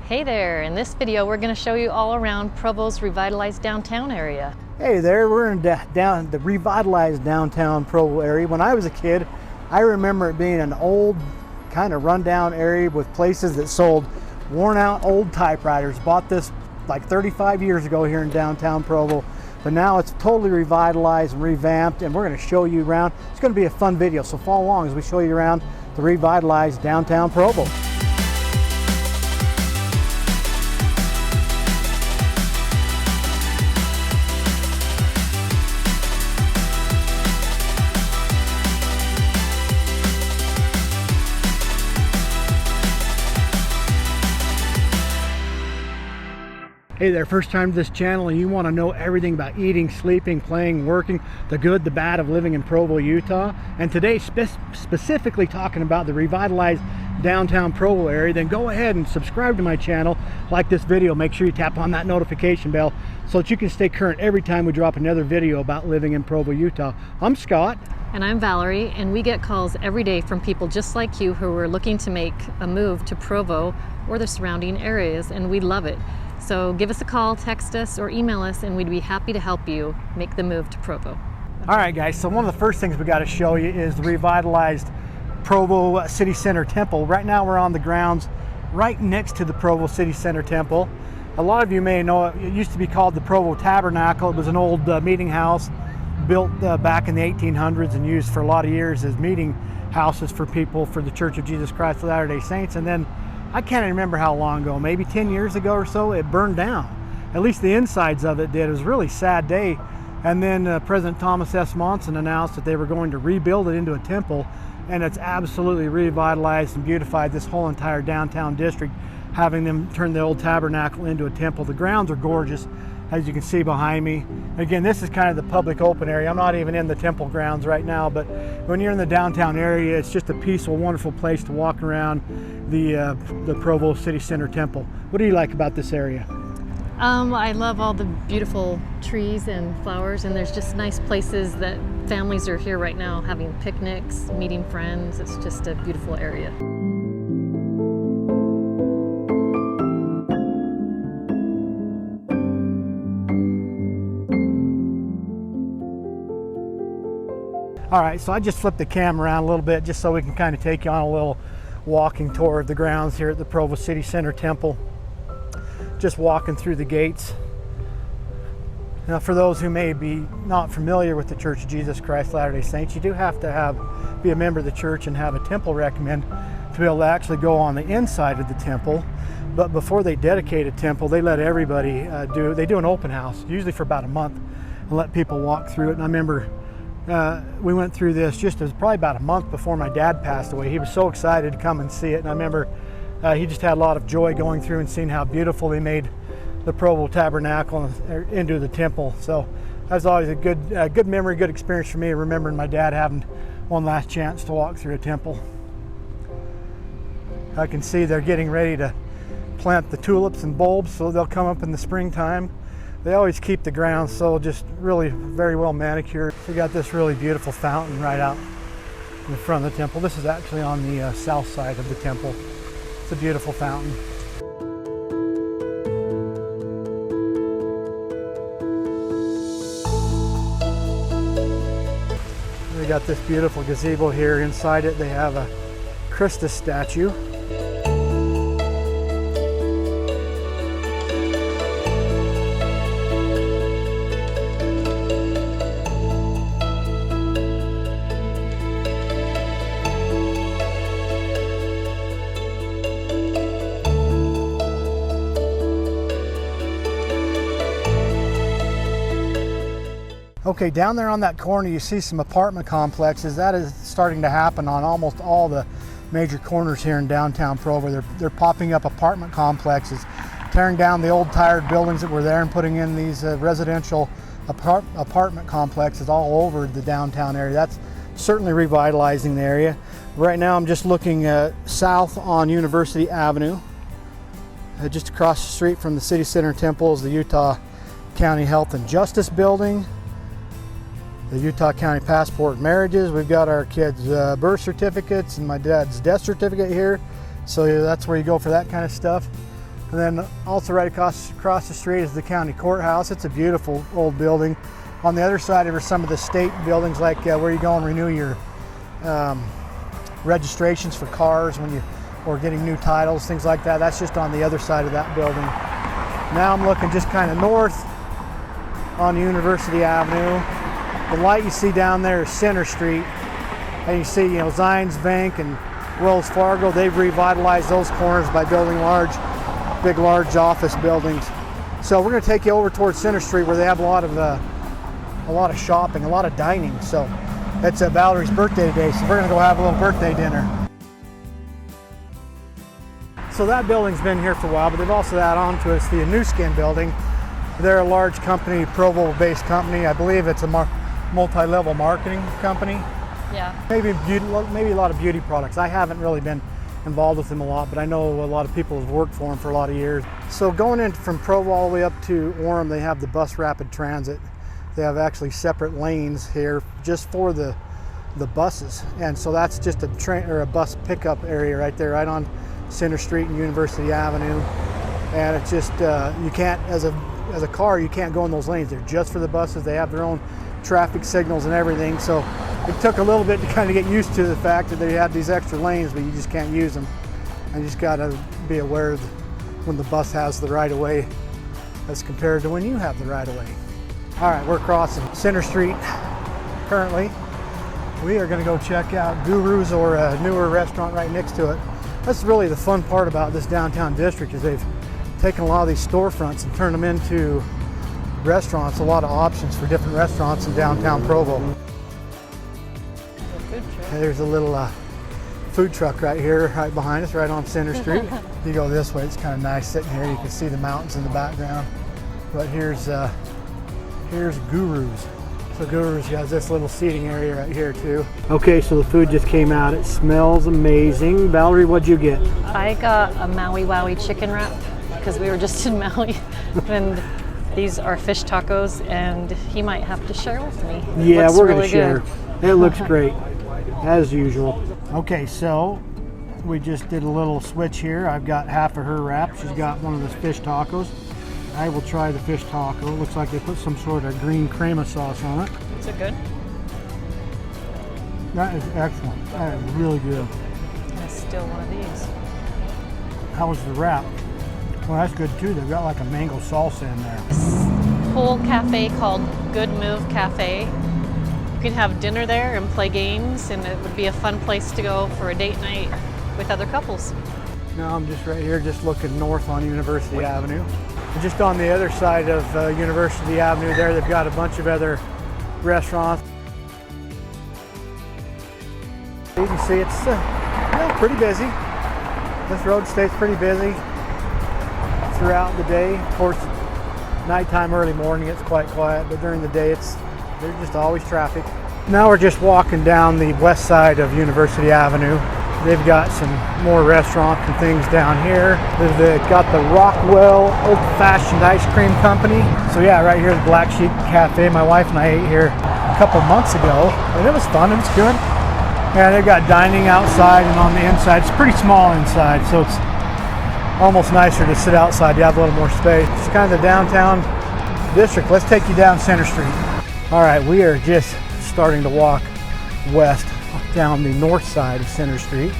Hey there, in this video we're going to show you all around Provo's revitalized downtown area. Hey there, we're in the revitalized downtown Provo area. When I was a kid, I remember it being an old, kind of rundown area with places that sold worn out old typewriters. Bought this like 35 years ago here in downtown Provo, but now it's totally revitalized and revamped, and we're going to show you around. It's going to be a fun video, so follow along as we show you around the revitalized downtown Provo. Hey there, first time to this channel and you want to know everything about eating, sleeping, playing, working, the good, the bad of living in Provo, Utah. And today specifically talking about the revitalized downtown Provo area, then go ahead and subscribe to my channel, like this video, make sure you tap on that notification bell so that you can stay current every time we drop another video about living in Provo, Utah. I'm Scott. And I'm Valerie, and we get calls every day from people just like you who are looking to make a move to Provo or the surrounding areas, and we love it. So give us a call, text us, or email us, and we'd be happy to help you make the move to Provo. All right, guys, so one of the first things we got to show you is the revitalized Provo City Center Temple. Right now we're on the grounds right next to the Provo City Center Temple. A lot of you may know it used to be called the Provo Tabernacle. It was an old meeting house built back in the 1800s and used for a lot of years as meeting houses for people for the Church of Jesus Christ of Latter-day Saints. And then I can't remember how long ago, maybe 10 years ago or so, it burned down. At least the insides of it did. It was a really sad day. And then President Thomas S. Monson announced that they were going to rebuild it into a temple, and it's absolutely revitalized and beautified this whole entire downtown district, having them turn the old tabernacle into a temple. The grounds are gorgeous, as you can see behind me. Again, this is kind of the public open area. I'm not even in the temple grounds right now, but when you're in the downtown area, it's just a peaceful, wonderful place to walk around the Provo City Center Temple. What do you like about this area? I love all the beautiful trees and flowers, and there's just nice places that families are here right now having picnics, meeting friends. It's just a beautiful area. All right, so I just flipped the camera around a little bit just so we can kind of take you on a little walking tour of the grounds here at the Provo City Center Temple. Just walking through the gates. Now, for those who may be not familiar with the Church of Jesus Christ of Latter-day Saints, you do have to be a member of the church and have a temple recommend to be able to actually go on the inside of the temple. But before they dedicate a temple, they let everybody do an open house, usually for about a month, and let people walk through it. And I remember we went through this it was probably about a month before my dad passed away. He was so excited to come and see it, and I remember he just had a lot of joy going through and seeing how beautiful they made the Provo Tabernacle into the temple. So that was always a good memory, good experience for me, remembering my dad having one last chance to walk through a temple. I can see they're getting ready to plant the tulips and bulbs, so they'll come up in the springtime. They always keep the grounds so just really very well manicured. We got this really beautiful fountain right out in the front of the temple. This is actually on the south side of the temple. It's a beautiful fountain. We got this beautiful gazebo here. Inside it they have a Christus statue. Okay, down there on that corner you see some apartment complexes. That is starting to happen on almost all the major corners here in downtown Provo. They're popping up apartment complexes, tearing down the old tired buildings that were there and putting in these residential apartment complexes all over the downtown area. That's certainly revitalizing the area. Right now I'm just looking south on University Avenue. Just across the street from the City Center Temple is the Utah County Health and Justice Building. The Utah County Passport Marriages. We've got our kids' birth certificates and my dad's death certificate here. So that's where you go for that kind of stuff. And then also right across the street is the county courthouse. It's a beautiful old building. On the other side are some of the state buildings, like where you go and renew your registrations for cars or getting new titles, things like that. That's just on the other side of that building. Now I'm looking just kind of north on University Avenue. The light you see down there is Center Street. And you see, Zions Bank and Wells Fargo, they've revitalized those corners by building big large office buildings. So we're going to take you over towards Center Street, where they have a lot of shopping, a lot of dining. So it's Valerie's birthday today, so we're going to go have a little birthday dinner. So that building's been here for a while, but they've also added on to us the New Skin building. They're a large company, Provo-based company. I believe it's a multi-level marketing company. Yeah. Maybe a lot of beauty products. I haven't really been involved with them a lot, but I know a lot of people have worked for them for a lot of years. So going in from Provo all the way up to Orem, they have the bus rapid transit. They have actually separate lanes here just for the buses, and so that's just a train or a bus pickup area right there, right on Center Street and University Avenue. And it's just you can't, as a car, you can't go in those lanes. They're just for the buses. They have their own traffic signals and everything. So it took a little bit to kind of get used to the fact that they had these extra lanes, but you just can't use them. And you just got to be aware of when the bus has the right of way as compared to when you have the right of way. All right, we're crossing Center Street currently. We are going to go check out Guru's, or a newer restaurant right next to it. That's really the fun part about this downtown district, is they've taken a lot of these storefronts and turned them into restaurants. A lot of options for different restaurants in downtown Provo. There's a little food truck right here, right behind us, right on Center Street. You go this way, it's kind of nice sitting here. You can see the mountains in the background. But here's Guru's. So Guru's has this little seating area right here too. Okay, so the food just came out. It smells amazing. Valerie, what'd you get? I got a Maui Wowie chicken wrap because we were just in Maui, and these are fish tacos, and he might have to share with me. Yeah, we're really gonna share. It looks great, as usual. Okay, so we just did a little switch here. I've got half of her wrap. She's got one of the fish tacos. I will try the fish taco. It looks like they put some sort of green crema sauce on it. Is it good? That is excellent. That is really good. I still one of these. How was the wrap? Well, that's good too. They've got like a mango salsa in there. Whole cafe called Good Move Cafe. You can have dinner there and play games, and it would be a fun place to go for a date night with other couples. Now I'm just right here, just looking north on University Avenue. And just on the other side of University Avenue there, they've got a bunch of other restaurants. You can see it's pretty busy. This road stays pretty busy throughout the day. Of course, nighttime, early morning, it's quite quiet, but during the day, there's just always traffic. Now we're just walking down the west side of University Avenue. They've got some more restaurants and things down here. They've got the Rockwell Old Fashioned Ice Cream Company. So yeah, right here, the Black Sheep Cafe. My wife and I ate here a couple months ago, and it was fun. It was good. Yeah, they've got dining outside and on the inside. It's pretty small inside, so it's almost nicer to sit outside. You have a little more space. It's kind of the downtown district. Let's take you down Center Street. All right, we are just starting to walk west down the north side of Center Street,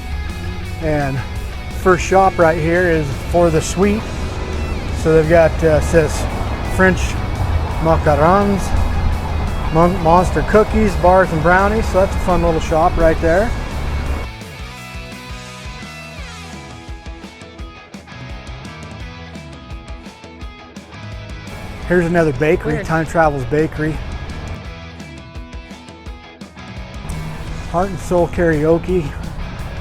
and first shop right here is for the sweet. So they've got says French macarons, monster cookies, bars and brownies. So that's a fun little shop right there. Here's another bakery. Weird. Time Travels Bakery. Heart and Soul Karaoke.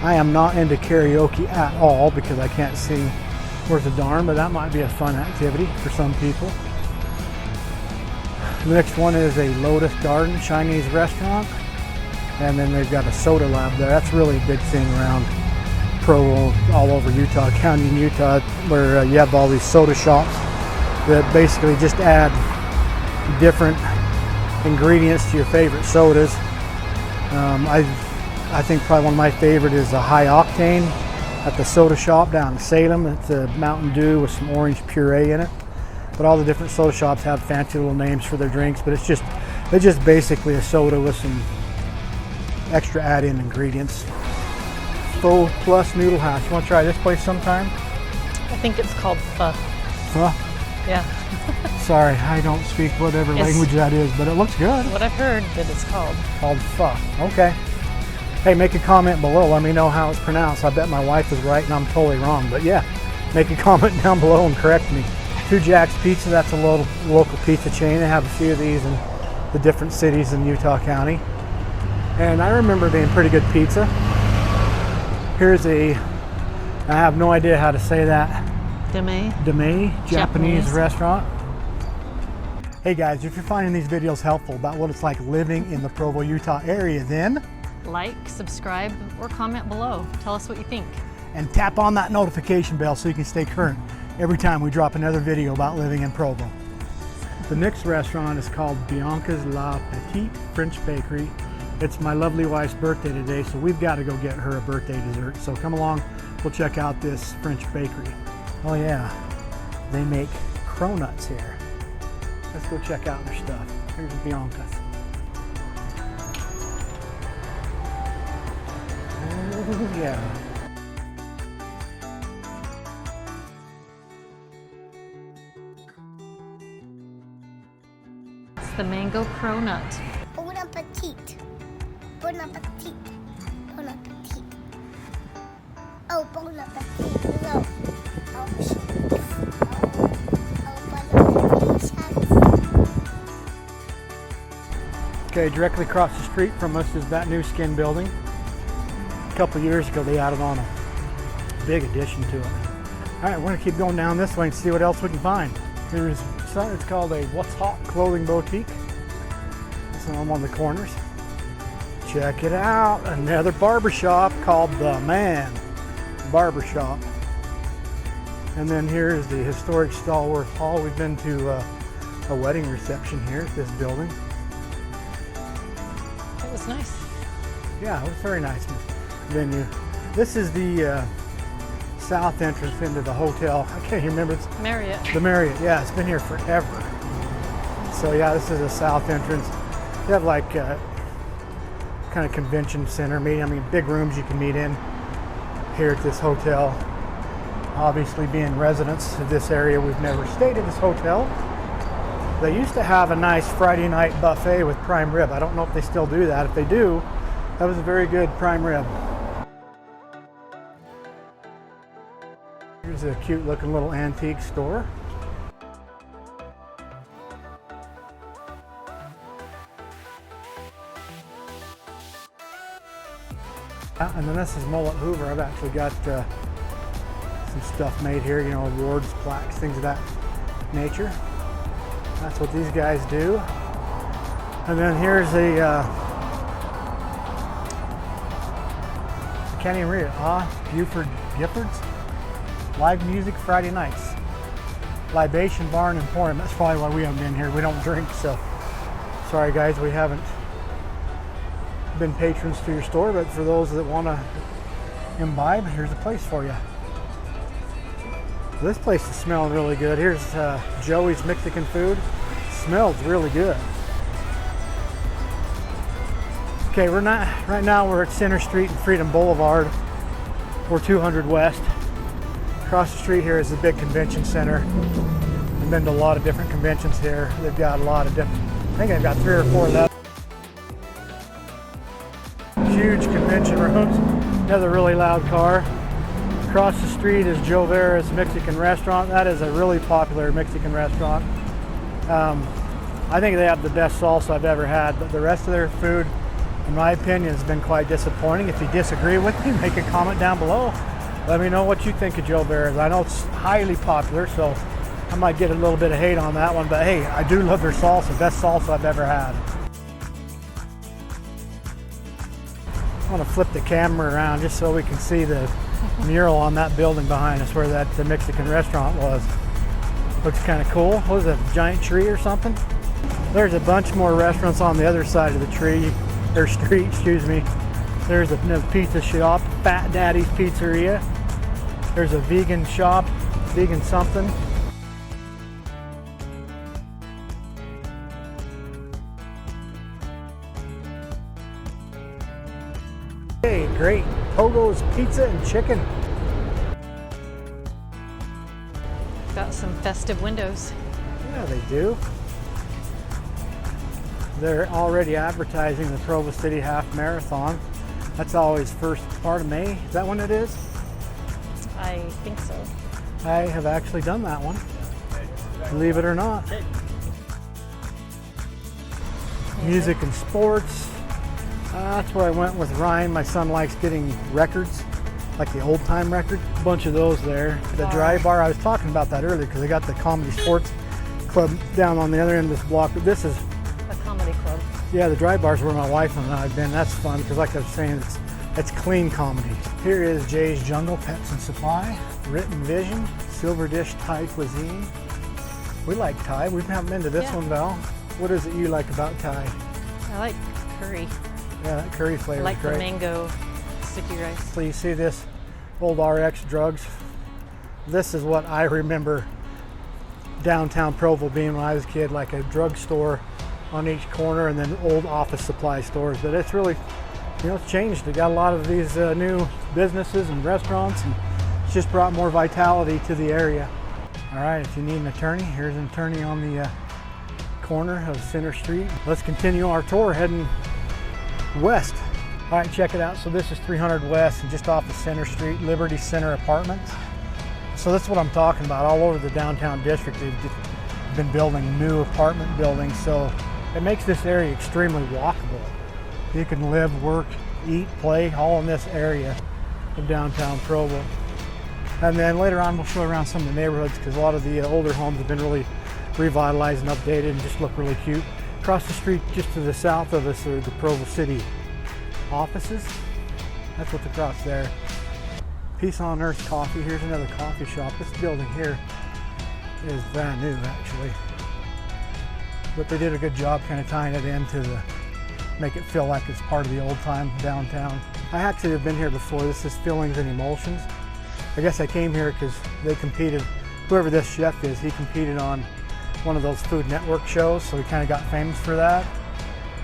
I am not into karaoke at all because I can't sing worth a darn, but that might be a fun activity for some people. The next one is a Lotus Garden Chinese restaurant, and then they've got a soda lab there. That's really a big thing around Provo, all over Utah County in Utah, where you have all these soda shops that basically just add different ingredients to your favorite sodas. I think probably one of my favorite is a high octane at the soda shop down in Salem. It's a Mountain Dew with some orange puree in it. But all the different soda shops have fancy little names for their drinks, but it's just basically a soda with some extra add-in ingredients. Pho plus noodle house. You want to try this place sometime? I think it's called pho. Pho? Yeah. Sorry, I don't speak whatever language that is, but it looks good. What I've heard that it's called. Called pho. Okay. Hey, make a comment below. Let me know how it's pronounced. I bet my wife is right and I'm totally wrong. But yeah, make a comment down below and correct me. Two Jack's Pizza, that's a local pizza chain. They have a few of these in the different cities in Utah County. And I remember being pretty good pizza. Here's I have no idea how to say that. Deme, Japanese restaurant. Hey guys, if you're finding these videos helpful about what it's like living in the Provo, Utah area, then Like, subscribe, or comment below. Tell us what you think. And tap on that notification bell so you can stay current every time we drop another video about living in Provo. The next restaurant is called Bianca's La Petite French Bakery. It's my lovely wife's birthday today, so we've got to go get her a birthday dessert. So come along, we'll check out this French bakery. Oh yeah, they make cronuts here. Let's go check out their stuff. Here's Bianca's. Oh yeah. It's the mango cronut. Bon appetit. Bon appetit. Bon appetit. Oh, bon appetit. No. Okay, directly across the street from us is that new skin building. A couple years ago they added on a big addition to it. All right, we're gonna keep going down this way and see what else we can find. It's called a What's Hot Clothing Boutique. It's on one of the corners. Check it out, another barber shop called The Man Barber Shop. And then here's the historic Stallworth Hall. We've been to a wedding reception here at this building. It was nice. Yeah, it was very nice venue. This is the south entrance into the hotel. I can't even remember. It's Marriott. the Marriott. Yeah, it's been here forever. So yeah, this is the south entrance. They have like kind of convention center meeting. I mean, big rooms you can meet in here at this hotel. Obviously, being residents of this area, we've never stayed at this hotel. They used to have a nice Friday night buffet with prime rib. I don't know if they still do that. If they do, that was a very good prime rib. Here's a cute looking little antique store. And then this is Mullet Hoover. I've actually got some stuff made here, you know, awards, plaques, things of that nature. That's what these guys do. And then here's a, I can't even read it, Buford Giffords. Live music Friday nights. Libation Barn Emporium. That's probably why we haven't been here. We don't drink, so sorry guys, we haven't been patrons to your store, but for those that want to imbibe, here's a place for you. This place is smelling really good. Here's Joey's Mexican food. Smells really good. Okay, right now we're at Center Street and Freedom Boulevard. We're 200 West. Across the street here is the big convention center. I've been to a lot of different conventions here. They've got a lot of different, I think they've got 3 or 4 left. Huge convention rooms. Another really loud car. Across the street is Joe Vera's Mexican restaurant. That is a really popular Mexican restaurant. I think they have the best salsa I've ever had, but the rest of their food, in my opinion, has been quite disappointing. If you disagree with me, make a comment down below. Let me know what you think of Joe Vera's. I know it's highly popular, so I might get a little bit of hate on that one, but hey, I do love their salsa. Best salsa I've ever had. I want to flip the camera around just so we can see the mural on that building behind us where the Mexican restaurant was. Looks kind of cool. What is that, a giant tree or something? There's a bunch more restaurants on the other side of the street, excuse me. There's a pizza shop, Fat Daddy's Pizzeria. There's a vegan shop, vegan something. Hey, great. Pogo's Pizza and Chicken. Got some festive windows. Yeah, they do. They're already advertising the Provo City Half Marathon. That's always first part of May. Is that when it is? I think so. I have actually done that one, believe it or not. Music and sports. That's where I went with Ryan. My son likes getting records, like the old time record. A bunch of those there. The Dry Bar, I was talking about that earlier because they got the Comedy Sports Club down on the other end of this block. But this is A comedy club. yeah, the Dry Bar's where my wife and I have been. That's fun because, like I was saying, it's clean comedy. Here is Jay's Jungle Pets and Supply, Written Vision, Silver Dish Thai Cuisine. We like Thai. We haven't been to this one, Val. What is it you like about Thai? I like curry. Yeah, that curry flavor I like is the great. mango sticky rice. So you see this old RX drugs. This is what I remember downtown Provo being when I was a kid, like a drugstore on each corner and then old office supply stores. But it's really, it's changed. They got a lot of these new businesses and restaurants, and it's just brought more vitality to the area. All right, if you need an attorney, here's an attorney on the corner of Center Street. Let's continue our tour heading west. All right, check it out. So this is 300 West and just off of Center Street, Liberty Center Apartments. So that's what I'm talking about. All over the downtown district, they've just been building new apartment buildings. So it makes this area extremely walkable. You can live, work, eat, play, all in this area of downtown Provo. And then later on, we'll show around some of the neighborhoods because a lot of the older homes have been really revitalized and updated and just look really cute. Across the street, just to the south of us, are the Provo City offices. That's what's across there. Peace on Earth Coffee. Here's another coffee shop. This building here is brand new, actually. But they did a good job kind of tying it into make it feel like it's part of the old time downtown. I actually have been here before. This is Fillings and Emulsions. I guess I came here because they competed, whoever this chef is, he competed on one of those Food Network shows, so he kind of got famous for that.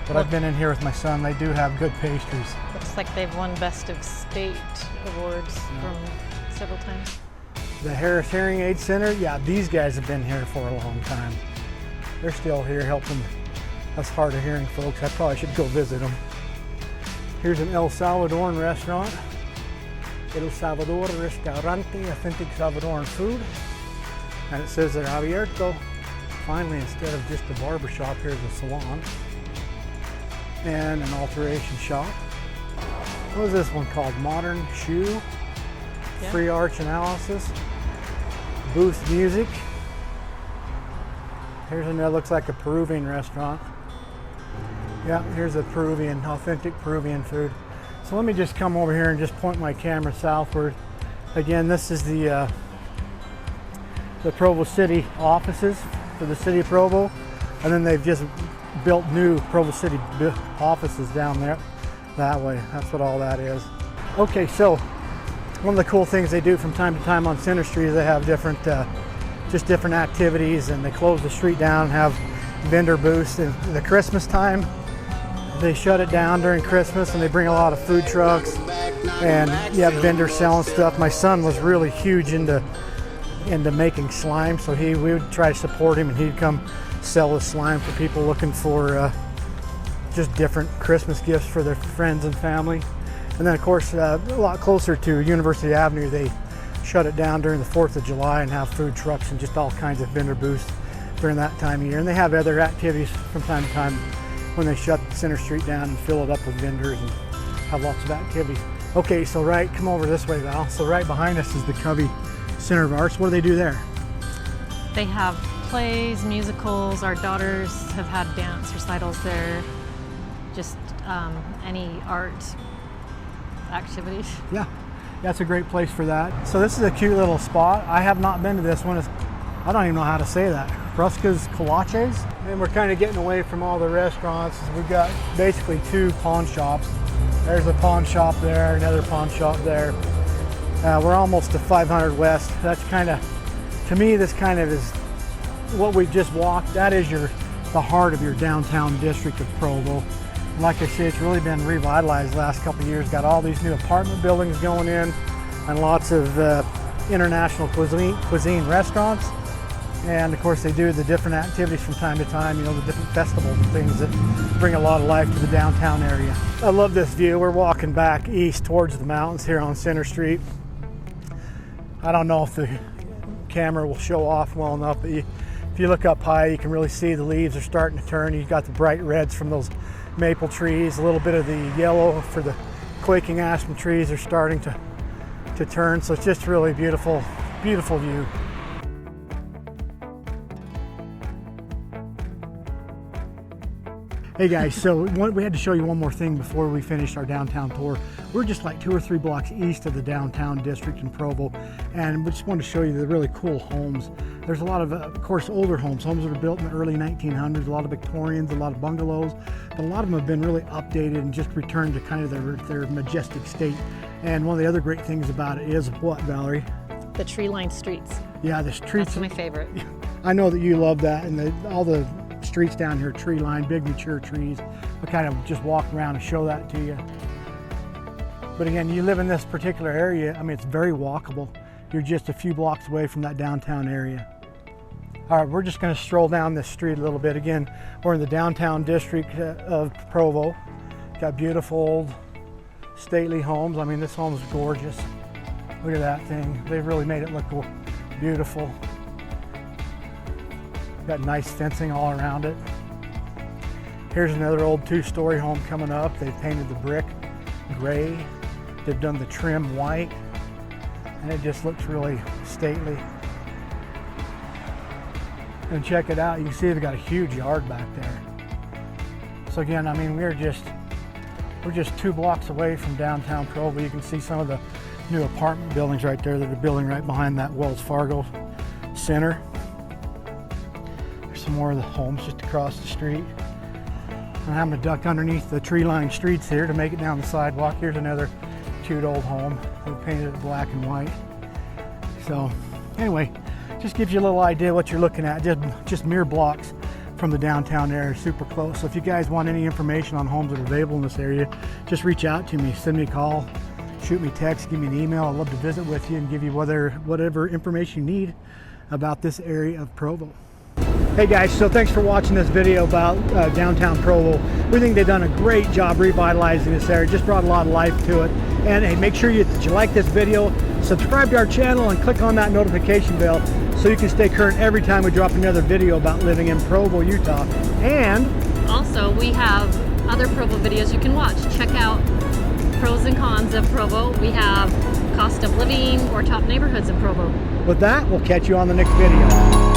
But I've been in here with my son. They do have good pastries. Looks like they've won Best of State awards from several times. The Harris Hearing Aid Center, yeah, these guys have been here for a long time. They're still here helping us hard of hearing folks. I probably should go visit them. Here's an El Salvadoran restaurant. El Salvador Restaurante, authentic Salvadoran food. And it says they're abierto. Finally, instead of just a barber shop, here's a salon. And an alteration shop. What is this one called? Modern Shoe. Yeah. Free arch analysis. Booth music. Here's another, looks like a Peruvian restaurant. Yeah, here's a Peruvian, authentic Peruvian food. So let me just come over here and just point my camera southward. Again, this is the Provo City offices for the city of Provo. And then they've just built new Provo City offices down there that way. That's what all that is. Okay, so one of the cool things they do from time to time on Center Street is they have different activities, and they close the street down and have vendor booths. In the Christmas time, they shut it down during Christmas, and they bring a lot of food trucks, and you have vendors selling stuff. My son was really huge into making slime, so we would try to support him, and he'd come sell his slime for people looking for just different Christmas gifts for their friends and family. And then of course a lot closer to University Avenue, they shut it down during the 4th of July and have food trucks and just all kinds of vendor booths during that time of year. And they have other activities from time to time when they shut Center Street down and fill it up with vendors and have lots of activities. Okay, so come over this way, Val. So right behind us is the Covey Center of Arts. What do they do there? They have plays, musicals. Our daughters have had dance recitals there. Just any art activities. Yeah, that's a great place for that. So this is a cute little spot. I have not been to this one. I don't even know how to say that. Ruska's Kolaches. And we're kind of getting away from all the restaurants. We've got basically two pawn shops. There's a pawn shop there, another pawn shop there. We're almost to 500 West. That's kind of, to me, this kind of is what we just walked. That is the heart of your downtown district of Provo. And like I say, it's really been revitalized the last couple of years. Got all these new apartment buildings going in and lots of international cuisine restaurants. And of course they do the different activities from time to time, you know, the different festivals and things that bring a lot of life to the downtown area. I love this view. We're walking back east towards the mountains here on Center Street. I don't know if the camera will show off well enough, but if you look up high, you can really see the leaves are starting to turn. You've got the bright reds from those maple trees, a little bit of the yellow for the quaking aspen trees are starting to turn. So it's just really beautiful, beautiful view. Hey guys, so we had to show you one more thing before we finished our downtown tour. We're just like 2 or 3 blocks east of the downtown district in Provo, and we just wanted to show you the really cool homes. There's a lot of course, older homes that are built in the early 1900s, a lot of Victorians, a lot of bungalows, but a lot of them have been really updated and just returned to kind of their majestic state. And one of the other great things about it is what, Valerie? The tree-lined streets. Yeah, the streets. That's my favorite. I know that you love that, and all the streets down here, tree lined, big mature trees. I'll kind of just walk around and show that to you. But again, you live in this particular area, I mean, it's very walkable. You're just a few blocks away from that downtown area. All right, we're just gonna stroll down this street a little bit. Again, we're in the downtown district of Provo. Got beautiful old stately homes. I mean, this home is gorgeous. Look at that thing. They've really made it look beautiful. Got nice fencing all around it. Here's another old 2-story home coming up. They've painted the brick gray. They've done the trim white, and it just looks really stately. And check it out. You can see they've got a huge yard back there. So again, I mean, we're just 2 blocks away from downtown Provo. You can see some of the new apartment buildings right there that are building right behind that Wells Fargo Center. Some more of the homes just across the street. I'm having to duck underneath the tree-lined streets here to make it down the sidewalk. Here's another cute old home. They've painted it black and white. So anyway, just gives you a little idea what you're looking at. Just mere blocks from the downtown area, super close. So if you guys want any information on homes that are available in this area, just reach out to me, send me a call, shoot me a text, give me an email. I'd love to visit with you and give you whatever information you need about this area of Provo. Hey guys, so thanks for watching this video about downtown Provo. We think they've done a great job revitalizing this area, just brought a lot of life to it. And hey, make sure that you like this video, subscribe to our channel, and click on that notification bell so you can stay current every time we drop another video about living in Provo, Utah. And also, we have other Provo videos you can watch. Check out pros and cons of Provo. We have cost of living or top neighborhoods in Provo. with that, we'll catch you on the next video.